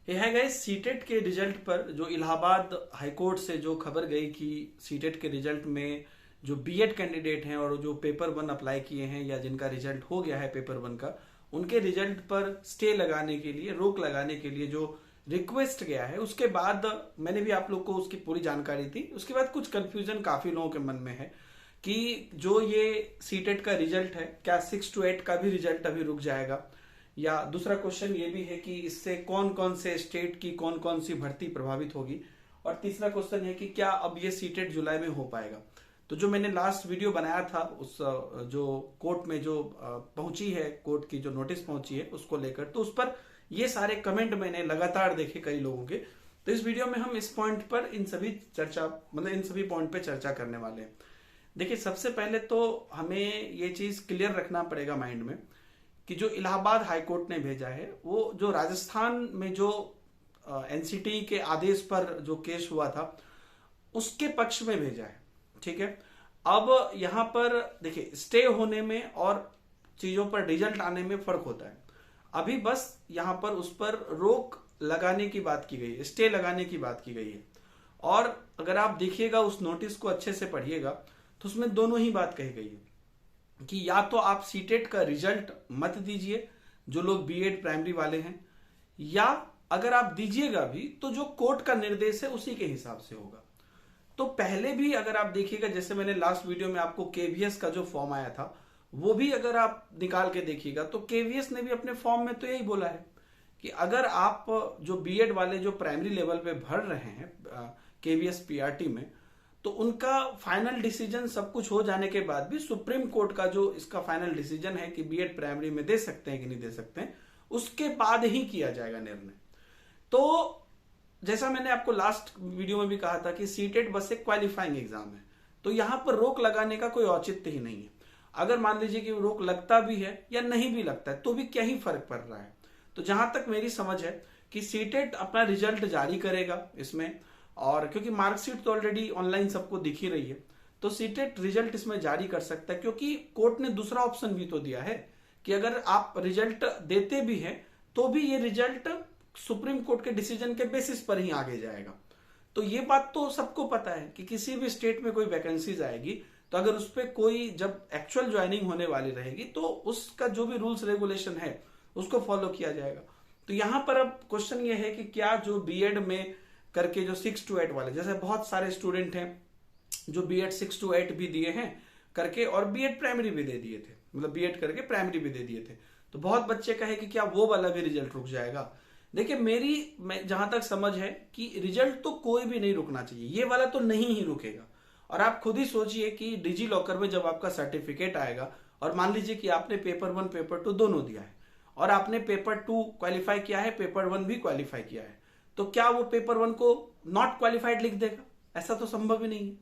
है guys, CTET के result पर जो इलाहाबाद हाईकोर्ट से जो खबर गई कि सीटेट के रिजल्ट में जो बीएड कैंडिडेट हैं और जो पेपर वन अप्लाई किए हैं या जिनका रिजल्ट हो गया है पेपर वन का, उनके रिजल्ट पर स्टे लगाने के लिए, रोक लगाने के लिए जो रिक्वेस्ट गया है, उसके बाद मैंने भी आप लोग को उसकी पूरी जानकारी दी। उसके बाद कुछ कंफ्यूजन काफी लोगों के मन में है कि जो ये सीटेट का रिजल्ट है, क्या 6 to 8 का भी रिजल्ट अभी रुक जाएगा, या दूसरा क्वेश्चन ये भी है कि इससे कौन कौन से स्टेट की कौन कौन सी भर्ती प्रभावित होगी, और तीसरा क्वेश्चन है कि क्या अब ये सीटेट जुलाई में हो पाएगा। तो जो मैंने लास्ट वीडियो बनाया था उस जो कोर्ट में जो पहुंची है, कोर्ट की जो नोटिस पहुंची है उसको लेकर, तो उस पर ये सारे कमेंट मैंने लगातार देखे कई लोगों के। तो इस वीडियो में हम इस पॉइंट पर इन सभी पॉइंट पे चर्चा करने वाले हैं। देखिए, सबसे पहले तो हमें ये चीज क्लियर रखना पड़ेगा माइंड में कि जो इलाहाबाद हाईकोर्ट ने भेजा है वो जो राजस्थान में जो एनसीटी के आदेश पर जो केस हुआ था उसके पक्ष में भेजा है। ठीक है, अब यहां पर देखिए, स्टे होने में और चीजों पर रिजल्ट आने में फर्क होता है। अभी बस यहां पर उस पर रोक लगाने की बात की गई है, स्टे लगाने की बात की गई है। और अगर आप देखिएगा उस नोटिस को अच्छे से पढ़िएगा तो उसमें दोनों ही बात कही गई है कि या तो आप सीटेट का रिजल्ट मत दीजिए जो लोग बीएड प्राइमरी वाले हैं, या अगर आप दीजिएगा भी तो जो कोर्ट का निर्देश है उसी के हिसाब से होगा। तो पहले भी अगर आप देखिएगा, जैसे मैंने लास्ट वीडियो में आपको केवीएस का जो फॉर्म आया था वो भी अगर आप निकाल के देखिएगा तो केवीएस ने भी अपने फॉर्म में तो यही बोला है कि अगर आप जो बीएड वाले जो प्राइमरी लेवल पे भर रहे हैं केवीएस पीआरटी में, तो उनका फाइनल डिसीजन सब कुछ हो जाने के बाद भी सुप्रीम कोर्ट का जो इसका फाइनल डिसीजन है कि बीएड प्राइमरी में दे सकते हैं कि नहीं दे सकते हैं, उसके बाद ही किया जाएगा निर्णय। तो जैसा मैंने आपको लास्ट वीडियो में भी कहा था कि सीटेट बस एक क्वालिफाइंग एग्जाम है, तो यहां पर रोक लगाने का कोई औचित्य ही नहीं है। अगर मान लीजिए कि रोक लगता भी है या नहीं भी लगता है तो भी क्या ही फर्क पड़ रहा है। तो जहां तक मेरी समझ है कि सीटेट अपना रिजल्ट जारी करेगा इसमें, और क्योंकि मार्कशीट तो ऑलरेडी ऑनलाइन सबको दिख ही रही है, तो सीटेट रिजल्ट इसमें जारी कर सकता है। क्योंकि कोर्ट ने दूसरा ऑप्शन भी तो दिया है कि अगर आप रिजल्ट देते भी हैं तो भी ये रिजल्ट सुप्रीम कोर्ट के डिसीजन के बेसिस पर ही आगे जाएगा। तो ये बात तो सबको पता है कि किसी भी स्टेट में कोई वैकेंसीज आएगी तो अगर उस पर कोई जब एक्चुअल ज्वाइनिंग होने वाली रहेगी तो उसका जो भी रूल्स रेगुलेशन है उसको फॉलो किया जाएगा। तो यहां पर अब क्वेश्चन ये है कि क्या जो बीएड में करके जो 6 to 8 वाले, जैसे बहुत सारे स्टूडेंट हैं जो बीएड 6 to 8 भी दिए हैं करके और बीएड प्राइमरी भी दे दिए थे, मतलब बीएड करके प्राइमरी भी दे दिए थे, तो बहुत बच्चे कहे कि क्या वो वाला भी रिजल्ट रुक जाएगा। देखिए, मैं जहां तक समझ है कि रिजल्ट तो कोई भी नहीं रुकना चाहिए, ये वाला तो नहीं ही रुकेगा। और आप खुद ही सोचिए कि डिजी लॉकर में जब आपका सर्टिफिकेट आएगा और मान लीजिए कि आपने पेपर 1 पेपर 2 दोनों दिया है और आपने पेपर 2 क्वालिफाई किया है, पेपर 1 भी क्वालिफाई किया है, तो क्या वो पेपर 1 को नॉट क्वालिफाइड लिख देगा? ऐसा तो संभव ही नहीं है।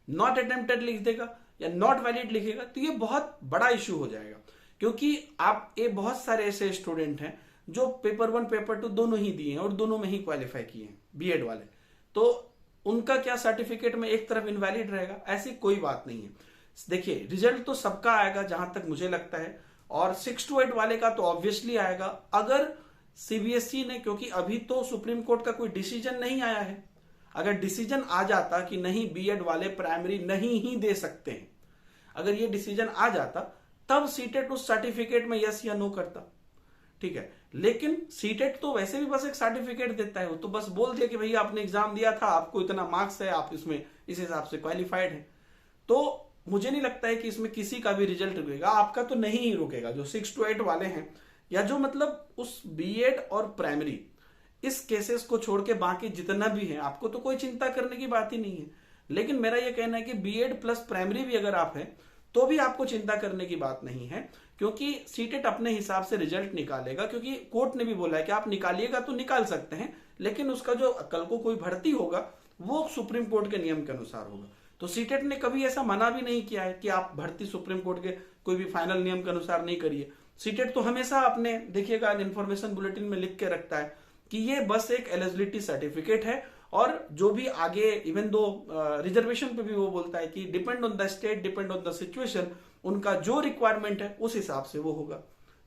नॉट अटेम्प्टेड लिख देगा या नॉट वैलिड लिखेगा तो ये बहुत बड़ा इश्यू हो जाएगा। क्योंकि आप ये बहुत सारे ऐसे स्टूडेंट हैं जो पेपर 1 पेपर 2 दोनों ही दिए हैं और दोनों में ही क्वालिफाई किए हैं बीएड वाले, तो उनका क्या सर्टिफिकेट में एक तरफ इनवैलिड रहेगा? ऐसी कोई बात नहीं है। देखिए, रिजल्ट तो सबका आएगा जहां तक मुझे लगता है, और 6 to 8 वाले का तो ऑब्वियसली आएगा अगर सीबीएसई ने, क्योंकि अभी तो सुप्रीम कोर्ट का कोई डिसीजन नहीं आया है। अगर डिसीजन आ जाता कि नहीं बीएड वाले प्राइमरी नहीं ही दे सकते हैं, अगर ये डिसीजन आ जाता तब सीटेट उस सर्टिफिकेट में यस या नो करता। ठीक है, लेकिन सीटेट तो वैसे भी बस एक सर्टिफिकेट देता है, वो तो बस बोल दिया कि भैया आपने एग्जाम दिया था, आपको इतना मार्क्स है, आप इसमें इस हिसाब से क्वालिफाइड है। तो मुझे नहीं लगता है कि इसमें किसी का भी रिजल्ट रुकेगा, आपका तो नहीं ही रुकेगा। जो 6 to 8 वाले हैं या जो मतलब उस बीएड और प्राइमरी इस केसेस को छोड़ के बाकी जितना भी है, आपको तो कोई चिंता करने की बात ही नहीं है। लेकिन मेरा यह कहना है कि बीएड प्लस प्राइमरी भी अगर आप हैं तो भी आपको चिंता करने की बात नहीं है, क्योंकि सीटेट अपने हिसाब से रिजल्ट निकालेगा। क्योंकि कोर्ट ने भी बोला है कि आप निकालिएगा तो निकाल सकते हैं, लेकिन उसका जो कल को कोई भर्ती होगा वो सुप्रीम कोर्ट के नियम के अनुसार होगा। तो सीटेट ने कभी ऐसा मना भी नहीं किया है कि आप भर्ती सुप्रीम कोर्ट के कोई भी फाइनल नियम के अनुसार नहीं करिए। सीटेट तो हमेशा अपने देखिएगा इन्फॉर्मेशन बुलेटिन में लिख के रखता है कि ये बस एक एलिजिबिलिटी सर्टिफिकेट है, और जो भी आगे इवन दो रिजर्वेशन पे भी वो बोलता है कि depend on the state, depend on the situation, उनका जो रिक्वायरमेंट है उस हिसाब से वो होगा।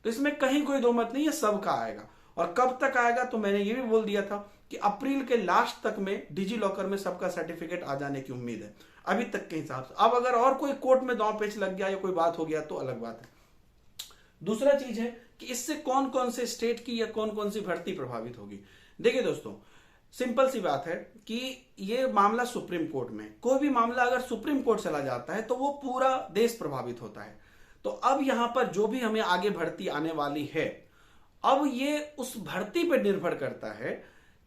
तो इसमें कहीं कोई दो मत नहीं है, सबका आएगा। और कब तक आएगा, तो मैंने ये भी बोल दिया था कि अप्रैल के लास्ट तक में डिजी लॉकर में सबका सर्टिफिकेट आ जाने की उम्मीद है अभी तक के हिसाब से। अब अगर और कोई कोर्ट में दांव पेच लग गया या कोई बात हो गया तो अलग बात है। दूसरा चीज है कि इससे कौन कौन से स्टेट की या कौन कौन सी भर्ती प्रभावित होगी। देखिए दोस्तों, सिंपल सी बात है कि ये मामला सुप्रीम कोर्ट में, कोई भी मामला अगर सुप्रीम कोर्ट चला जाता है तो वो पूरा देश प्रभावित होता है। तो अब यहां पर जो भी हमें आगे भर्ती आने वाली है, अब ये उस भर्ती पर निर्भर करता है,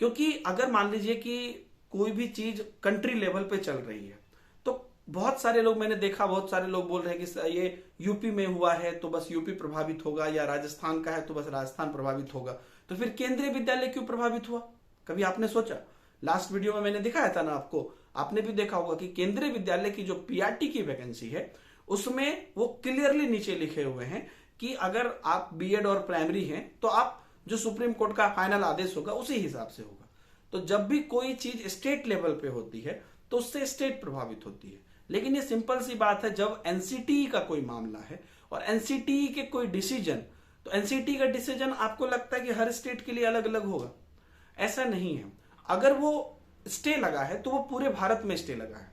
क्योंकि अगर मान लीजिए कि कोई भी चीज कंट्री लेवल पे चल रही है तो बहुत सारे लोग, मैंने देखा बहुत सारे लोग बोल रहे हैं कि ये यूपी में हुआ है तो बस यूपी प्रभावित होगा, या राजस्थान का है तो बस राजस्थान प्रभावित होगा, तो फिर केंद्रीय विद्यालय क्यों प्रभावित हुआ? कभी आपने सोचा? लास्ट वीडियो में मैंने दिखाया था ना आपको, आपने भी देखा होगा कि केंद्रीय विद्यालय की जो पीआरटी की वैकेंसी है उसमें वो क्लियरली नीचे लिखे हुए हैं कि अगर आप बीएड और प्राइमरी हैं तो आप जो सुप्रीम कोर्ट का फाइनल आदेश होगा उसी हिसाब से होगा। तो जब भी कोई चीज स्टेट लेवल पे होती है तो उससे स्टेट प्रभावित होती है। लेकिन ये सिंपल सी बात है, जब एनसीटीई का कोई मामला है और एनसीटीई के कोई डिसीजन, तो एनसीटीई का डिसीजन आपको लगता है कि हर स्टेट के लिए अलग अलग होगा? ऐसा नहीं है। अगर वो स्टे लगा है तो वो पूरे भारत में स्टे लगा है।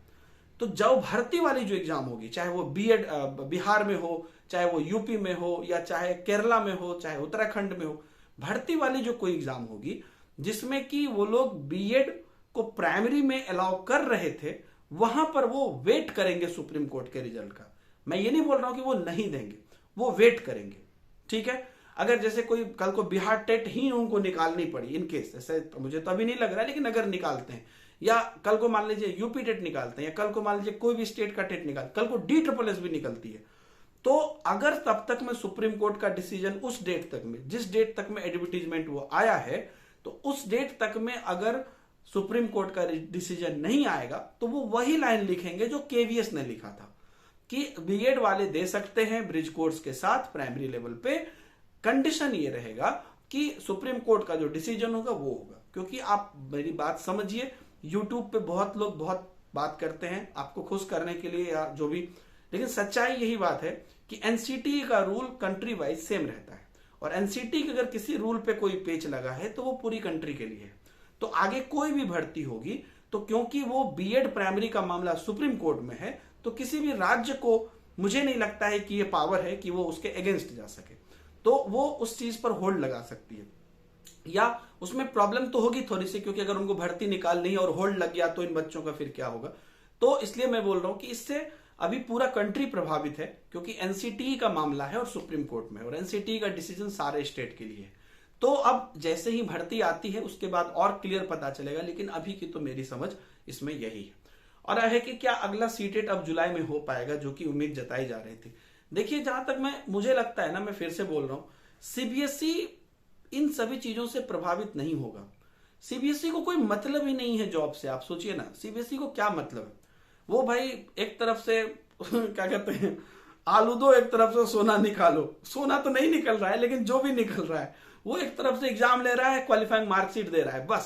तो जब भर्ती वाली जो एग्जाम होगी, चाहे वो बीएड बिहार में हो, चाहे वो यूपी में हो, या चाहे केरला में हो, चाहे उत्तराखंड में हो, भर्ती वाली जो कोई एग्जाम होगी जिसमें कि वो लोग बीएड को प्राइमरी में अलाउ कर रहे थे, वहां पर वो वेट करेंगे सुप्रीम कोर्ट के रिजल्ट का। मैं ये नहीं बोल रहा हूं कि वो नहीं देंगे, वो वेट करेंगे। ठीक है, अगर जैसे कोई कल को बिहार टेट ही उनको निकालनी पड़ी, इन केस, ऐसे तो मुझे तो अभी नहीं लग रहा है, लेकिन अगर निकालते हैं, या कल को मान लीजिए यूपी टेट निकालते हैं, या कल को मान लीजिए कोई भी स्टेट का टेट निकाल, कल को DSSS भी निकलती है, तो अगर तब तक में सुप्रीम कोर्ट का डिसीजन उस डेट तक में, जिस डेट तक में एडवर्टीजमेंट वो आया है, तो उस डेट तक में अगर सुप्रीम कोर्ट का डिसीजन नहीं आएगा तो वो वही लाइन लिखेंगे जो केवीएस ने लिखा था कि बीएड वाले दे सकते हैं ब्रिज कोर्स के साथ प्राइमरी लेवल पे। कंडीशन ये रहेगा कि सुप्रीम कोर्ट का जो डिसीजन होगा वो होगा। क्योंकि आप मेरी बात समझिए, यूट्यूब पे बहुत लोग बहुत बात करते हैं आपको खुश करने के लिए या जो भी, लेकिन सच्चाई यही बात है कि एनसीटी का रूल कंट्री वाइज सेम रहता है, और एनसीटी के अगर किसी रूल पे कोई पेच लगा है तो वो पूरी कंट्री के लिए है। तो आगे कोई भी भर्ती होगी तो क्योंकि वो बीएड प्राइमरी का मामला सुप्रीम कोर्ट में है, तो किसी भी राज्य को मुझे नहीं लगता है कि ये पावर है कि वो उसके अगेंस्ट जा सके, तो वो उस चीज पर होल्ड लगा सकती है। या उसमें प्रॉब्लम तो होगी थोड़ी सी, क्योंकि अगर उनको भर्ती निकालनी है और होल्ड लग गया तो इन बच्चों का फिर क्या होगा। तो इसलिए मैं बोल रहा हूं कि इससे अभी पूरा कंट्री प्रभावित है, क्योंकि एनसीटीई का मामला है और सुप्रीम कोर्ट में, और एनसीटीई का डिसीजन सारे स्टेट के लिए है। तो अब जैसे ही भर्ती आती है उसके बाद और क्लियर पता चलेगा, लेकिन अभी की तो मेरी समझ इसमें यही है। और है कि क्या अगला सीटेट अब जुलाई में हो पाएगा, जो कि उम्मीद जताई जा रही थी। देखिए, जहां तक मुझे लगता है ना, मैं फिर से बोल रहा हूं, सीबीएसई इन सभी चीजों से प्रभावित नहीं होगा। सीबीएसई को कोई मतलब ही नहीं है जॉब से। आप सोचिए ना, सीबीएसई को क्या मतलब है? वो भाई एक तरफ से क्या कहते हैं, आलू दो, एक तरफ से सोना निकालो। सोना तो नहीं निकल रहा है, लेकिन जो भी निकल रहा है वो एक तरफ से एग्जाम ले रहा है, क्वालिफाइंग मार्कशीट दे रहा है, बस,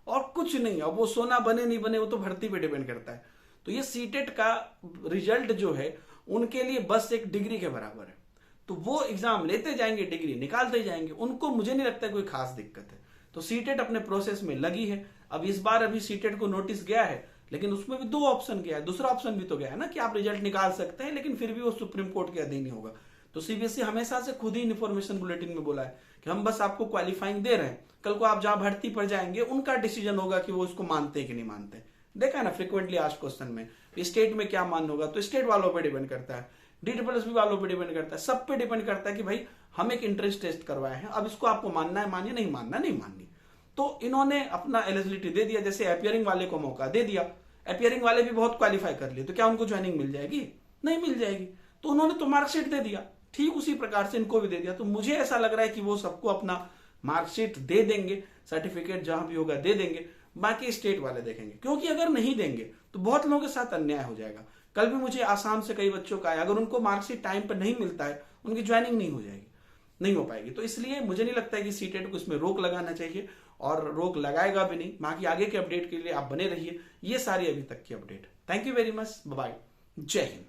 और कुछ नहीं। अब वो सोना बने नहीं बने वो तो भर्ती पे डिपेंड करता है। तो ये सीटेट का रिजल्ट जो है उनके लिए बस एक डिग्री के बराबर है। तो वो एग्जाम लेते जाएंगे, डिग्री निकालते जाएंगे, उनको मुझे नहीं लगता कोई खास दिक्कत है। तो सीटेट अपने प्रोसेस में लगी है। अब इस बार अभी सीटेट को नोटिस गया है, लेकिन उसमें भी 2 ऑप्शन गया है। दूसरा ऑप्शन भी तो गया है ना कि आप रिजल्ट निकाल सकते हैं, लेकिन फिर भी वो सुप्रीम कोर्ट के अधीन ही होगा। तो सीबीएसई हमेशा से खुद ही इन्फॉर्मेशन बुलेटिन में बोला है कि हम बस आपको क्वालिफाइंग दे रहे हैं, कल को आप जहां भर्ती पर जाएंगे उनका डिसीजन होगा कि वो इसको मानते हैं कि नहीं मानते। देखा ना फ्रीक्वेंटली आस्क्ड क्वेश्चन में, स्टेट में क्या मान होगा, तो स्टेट वालों पर डिपेंड करता है, DSSS भी वालों पर डिपेंड करता है, सब पे डिपेंड करता है कि भाई हम एक इंट्रेंस टेस्ट करवाए हैं, अब इसको आपको मानना है, मानिए, नहीं मानना नहीं माननी। तो इन्होंने अपना एलिजिबिलिटी दे दिया, जैसे अपियरिंग वाले को मौका दे दिया। अपियरिंग वाले भी बहुत क्वालिफाई कर लिए, तो क्या उनको ज्वाइनिंग मिल जाएगी? नहीं मिल जाएगी। तो उन्होंने तो मार्कशीट दे दिया, ठीक उसी प्रकार से इनको भी दे दिया। तो मुझे ऐसा लग रहा है कि वो सबको अपना मार्कशीट दे देंगे, सर्टिफिकेट जहां भी होगा दे देंगे, बाकी स्टेट वाले देखेंगे। क्योंकि अगर नहीं देंगे तो बहुत लोगों के साथ अन्याय हो जाएगा। कल भी मुझे आसाम से कई बच्चों का आया, अगर उनको मार्कशीट टाइम पर नहीं मिलता है, उनकी ज्वाइनिंग नहीं हो जाएगी, नहीं हो पाएगी। तो इसलिए मुझे नहीं लगता है कि सीटेट को इसमें रोक लगाना चाहिए, और रोक लगाएगा भी नहीं। बाकी आगे के अपडेट के लिए आप बने रहिए। ये सारी अभी तक की update. Thank you very much, bye, जय हिंद।